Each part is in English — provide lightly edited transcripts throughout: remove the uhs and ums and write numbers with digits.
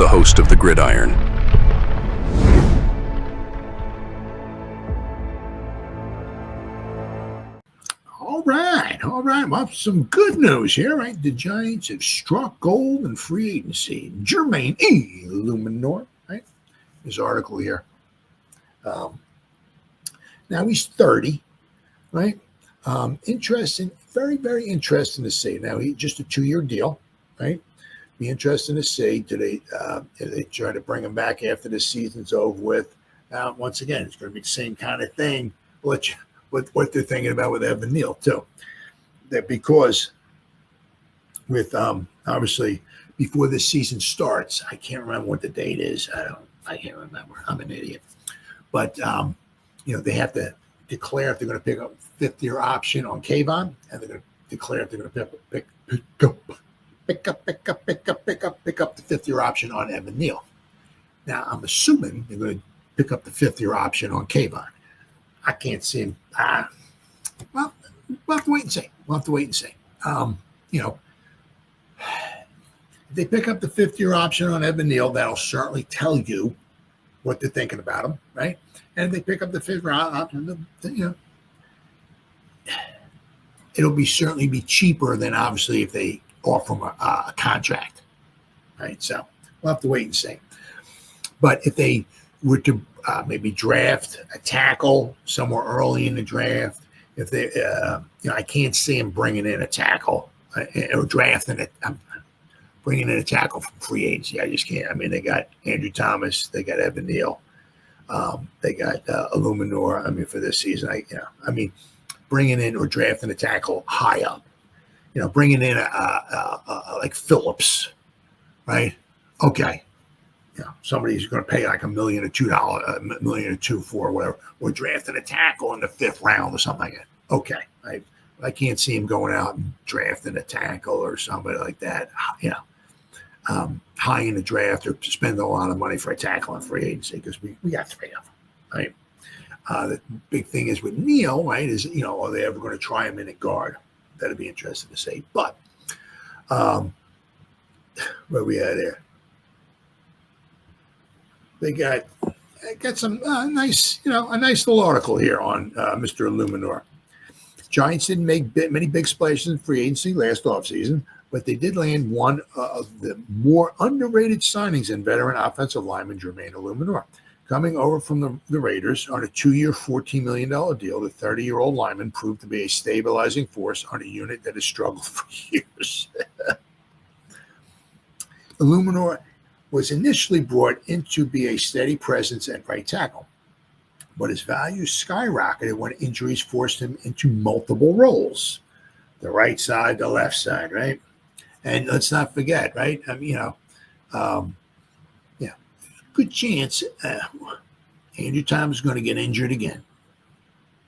host of the Gridiron. All right. Well, some good news here, right? The Giants have struck gold in free agency. Jermaine Eluemunor, right? His article here. Now he's 30, right? Interesting, very, very interesting to see. Now he just a 2-year deal, right? Be interesting to see. Do they try to bring him back after the season's over with? Once again, it's going to be the same kind of thing. What they're thinking about with Evan Neal too. That because with obviously before this season starts, I can't remember what the date is. I can't remember. I'm an idiot. But they have to declare if they're going to pick up a 5th-year option on Kayvon, and they're going to declare if they're going to pick up the 5th-year option on Evan Neal. Now I'm assuming they're going to pick up the 5th-year option on Kayvon. I can't see him. Well, we'll have to wait and see. If they pick up the 5th-year option on Evan Neal, that'll certainly tell you what they're thinking about him, right? And if they pick up the 5th-year option, it'll certainly be cheaper than obviously if they offer him a contract, right? So we'll have to wait and see. But if they were to maybe draft a tackle somewhere early in the draft, if they, I can't see him bringing in a tackle or drafting it. Bringing in a tackle from free agency. I just can't. I mean, they got Andrew Thomas, they got Evan Neal, they got Eluemunor. I mean, for this season, bringing in or drafting a tackle high up, bringing in a like Phillips, right? Okay. Somebody's going to pay like $1 million or $2 million or $2 for whatever, or drafting a tackle in the 5th round or something like that. Okay, I can't see him going out and drafting a tackle or somebody like that. High in the draft or spend a lot of money for a tackle in free agency because we got 3 of them, right? The big thing is with Neal, right? Is are they ever going to try him in at guard? That'd be interesting to see. But where we at there? They got some nice, a nice little article here on Mr. Eluemunor. Giants didn't make many big splashes in free agency last offseason, but they did land one of the more underrated signings in veteran offensive lineman Jermaine Eluemunor. Coming over from the Raiders on a 2-year, $14 million deal, the 30-year-old lineman proved to be a stabilizing force on a unit that has struggled for years. Eluemunor was initially brought in to be a steady presence at right tackle, but his value skyrocketed when injuries forced him into multiple roles, the right side, the left side, right? And let's not forget, right? Good chance Andrew Thomas is going to get injured again,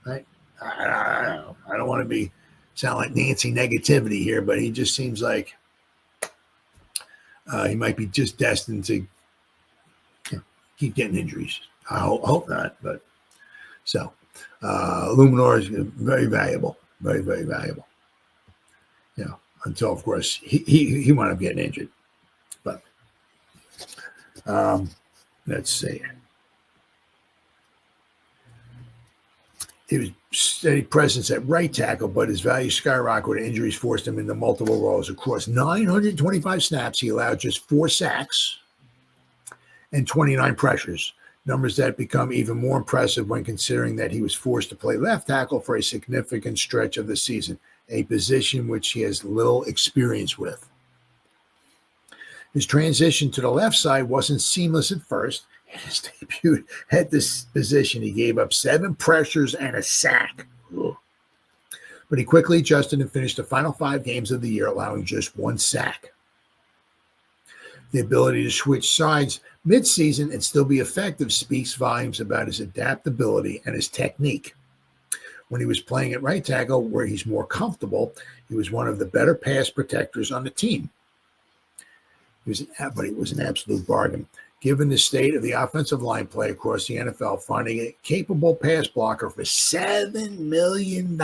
right? I don't want to sound like Nancy negativity here, but he just seems like he might be just destined to keep getting injuries. I hope not, but so Eluemunor is very valuable, very, very valuable. Until of course he wound up getting injured. But let's see. He was steady presence at right tackle, but his value skyrocketed. Injuries forced him into multiple roles. Across 925 snaps, he allowed just 4 sacks and 29 pressures, numbers that become even more impressive when considering that he was forced to play left tackle for a significant stretch of the season, a position which he has little experience with. His transition to the left side wasn't seamless at first. In his debut at this position, he gave up 7 pressures and a sack. Ugh. But he quickly adjusted and finished the final 5 games of the year, allowing just 1 sack. The ability to switch sides mid-season and still be effective speaks volumes about his adaptability and his technique. When he was playing at right tackle, where he's more comfortable, he was one of the better pass protectors on the team. But he was an absolute bargain. Given the state of the offensive line play across the NFL, finding a capable pass blocker for $7 million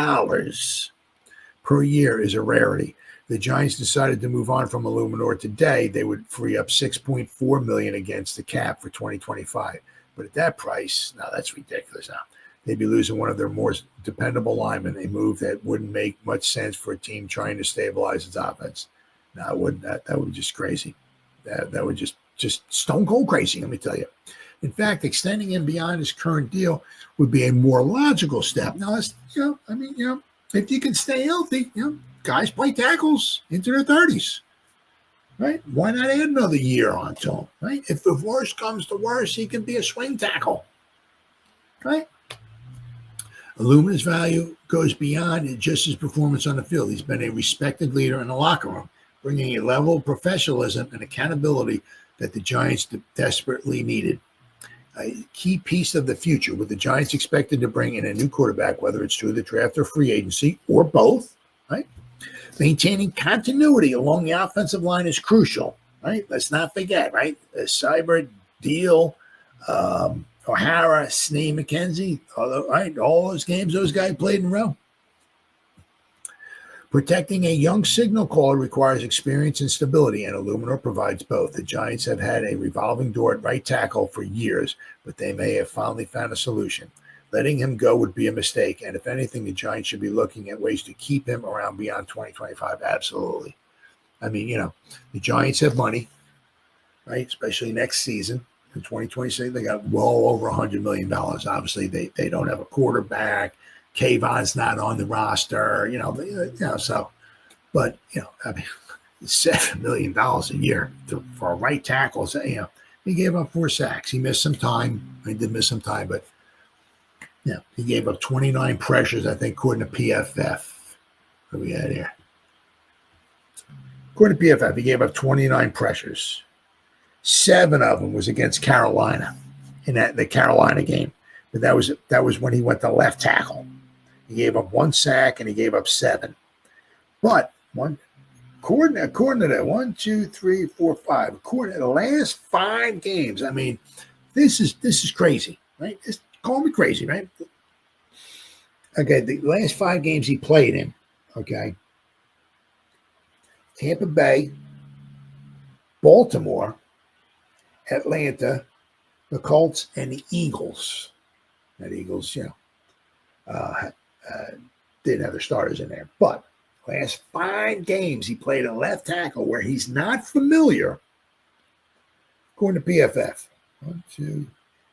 per year is a rarity. the Giants decided to move on from Eluemunor today, they would free up $6.4 million against the cap for 2025. But at that price, no, that's ridiculous. Now they'd be losing one of their more dependable linemen. A move that wouldn't make much sense for a team trying to stabilize its offense. No, it wouldn't. That would be just crazy. That would just stone cold crazy. Let me tell you. In fact, extending him beyond his current deal would be a more logical step. Now, that's, if you can stay healthy, guys play tackles into their 30s, right? Why not add another year onto him, right? If the worst comes to worst, he can be a swing tackle, right? Eluemunor's value goes beyond just his performance on the field. He's been a respected leader in the locker room, bringing a level of professionalism and accountability that the Giants desperately needed. A key piece of the future, with the Giants expected to bring in a new quarterback, whether it's through the draft or free agency or both, right? Maintaining continuity along the offensive line is crucial, right? Let's not forget, right? The Cyber deal, O'Hara, Snee, McKenzie, all those games those guys played in a row. Protecting a young signal caller requires experience and stability, and Eluemunor provides both. The Giants have had a revolving door at right tackle for years, but they may have finally found a solution. Letting him go would be a mistake, and if anything, the Giants should be looking at ways to keep him around beyond 2025. Absolutely. I mean, the Giants have money, right? Especially next season. In 2026, they got well over $100 million. Obviously, they don't have a quarterback. Kayvon's not on the roster, so, but, I mean, $7 million a year for a right tackle. So, he gave up 4 sacks. He missed some time. He did miss some time, but, he gave up 29 pressures, I think, according to PFF. What do we had here? According to PFF, he gave up 29 pressures. 7 of them was against Carolina in the Carolina game. But that was when he went to left tackle. He gave up 1 sack and he gave up 7. But according to that, 1, 2, 3, 4, 5. According to the last 5 games, I mean, this is crazy, right? Call me crazy, right? Okay, the last 5 games he played in, okay, Tampa Bay, Baltimore, Atlanta, the Colts, and the Eagles. That Eagles, didn't have their starters in there. But last 5 games, he played a left tackle where he's not familiar. According to PFF, 1, 2,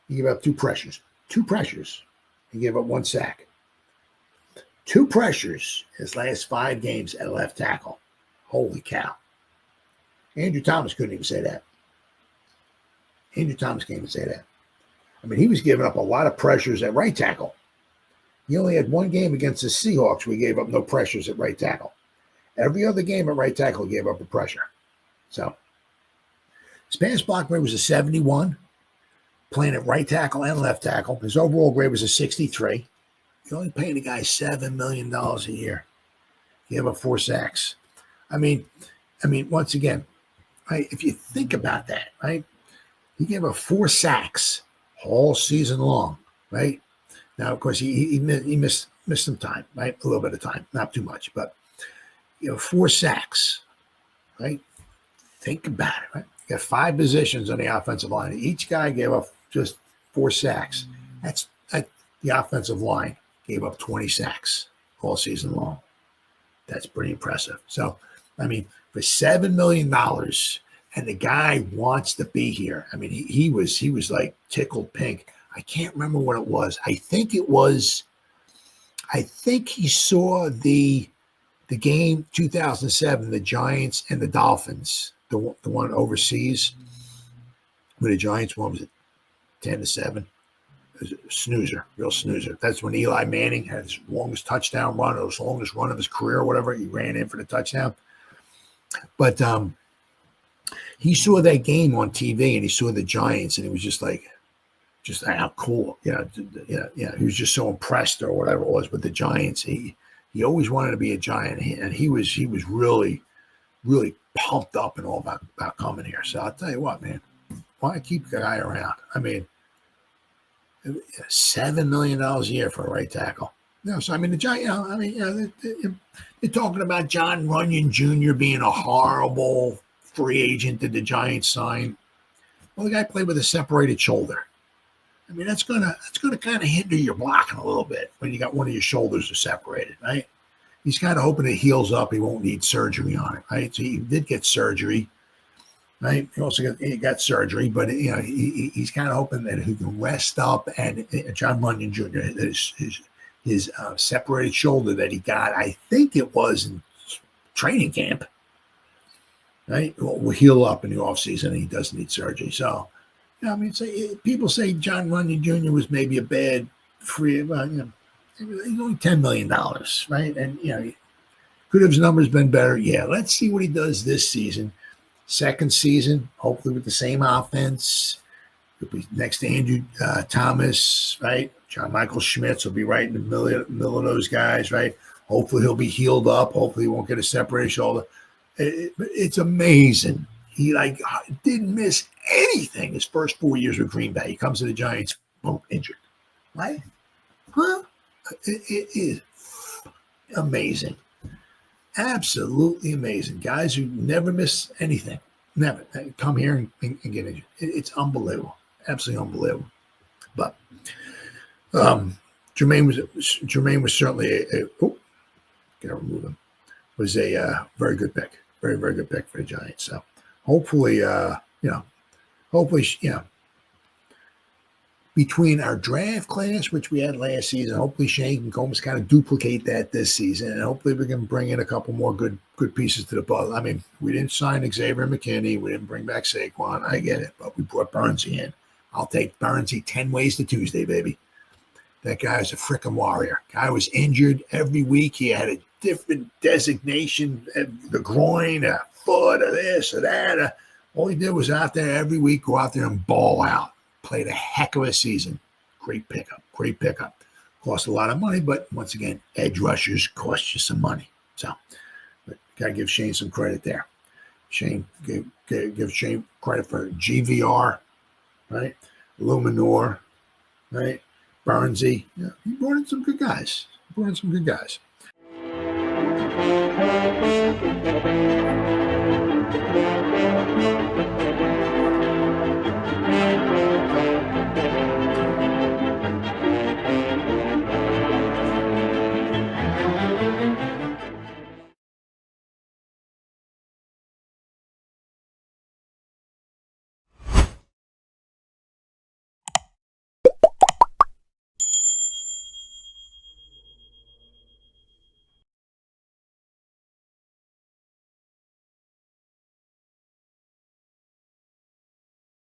he gave up 2 pressures. 2 pressures. He gave up 1 sack. 2 pressures his last 5 games at left tackle. Holy cow. Andrew Thomas couldn't even say that. Andrew Thomas can't even say that. I mean, he was giving up a lot of pressures at right tackle. He only had 1 game against the Seahawks where he gave up no pressures at right tackle. Every other game at right tackle, he gave up a pressure. So, his pass block grade was a 71, playing at right tackle and left tackle. His overall grade was a 63. You're only paying the guy $7 million a year. He gave up 4 sacks. I mean, once again, right? If you think about that, right? He gave up 4 sacks all season long, right? Now, of course, he missed some time, right? A little bit of time, not too much, but 4 sacks, right? Think about it, right? You got 5 positions on the offensive line. Each guy gave up just 4 sacks. That's the offensive line gave up 20 sacks all season long. That's pretty impressive. So, I mean, for $7 million, and the guy wants to be here. I mean, he was like tickled pink. I can't remember what it was. I think he saw the game 2007, the Giants and the Dolphins, the one overseas, where the Giants won, was it 10-7? It was a snoozer, real snoozer. That's when Eli Manning had his longest touchdown run, or his longest run of his career, or whatever. He ran in for the touchdown. But he saw that game on TV, and he saw the Giants, and he was just how cool. He was just so impressed, or whatever it was, with the Giants. He always wanted to be a Giant, and he was really, really pumped up and all about coming here. So I'll tell you what, man, why keep the guy around? I mean, $7 million a year for a right tackle. No, so I mean the Giants. They're talking about John Runyon Jr. being a horrible free agent that the Giants signed. Well, the guy played with a separated shoulder. I mean, that's gonna kind of hinder your blocking a little bit when you got one of your shoulders are separated, right? He's kind of hoping it heals up. He won't need surgery on it, right? So he did get surgery, right? He got surgery, but he's kind of hoping that he can rest up. And John Runyon Jr. his separated shoulder that he got, I think it was in training camp, right? Will heal up in the offseason, and he doesn't need surgery. So, people say John Runyon Jr. was maybe a bad free, he's only $10 million, right? And, could have his numbers been better? Yeah, let's see what he does this season. Second season, hopefully with the same offense. He'll be next to Andrew Thomas, right? John Michael Schmitz will be right in the middle of those guys, right? Hopefully he'll be healed up. Hopefully he won't get a separated shoulder. It's amazing. He didn't miss anything his first 4 years with Green Bay. He comes to the Giants, boom, injured. Right? Huh? It is amazing. Absolutely amazing. Guys who never miss anything. Never. Come here and get injured. It's unbelievable. Absolutely unbelievable. But Jermaine was certainly gotta remove him. Was a very good pick. Very, very good pick for the Giants. So hopefully, between our draft class, which we had last season, hopefully Shane can almost kind of duplicate that this season, and hopefully we can bring in a couple more good pieces to the puzzle. I mean, we didn't sign Xavier McKinney, we didn't bring back Saquon, I get it, but we brought Burnsy in. I'll take Burnsy 10 ways to Tuesday, baby. That guy is a freaking warrior. Guy was injured every week. He had a different designation, the groin, a foot, or this or that. All he did was out there every week, go out there and ball out. Played a heck of a season. Great pickup. Cost a lot of money, but once again, edge rushers cost you some money. So, but got to give Shane some credit there. Give Shane credit for GVR, right? Eluemunor, right? Burnsy. Yeah, he brought in some good guys.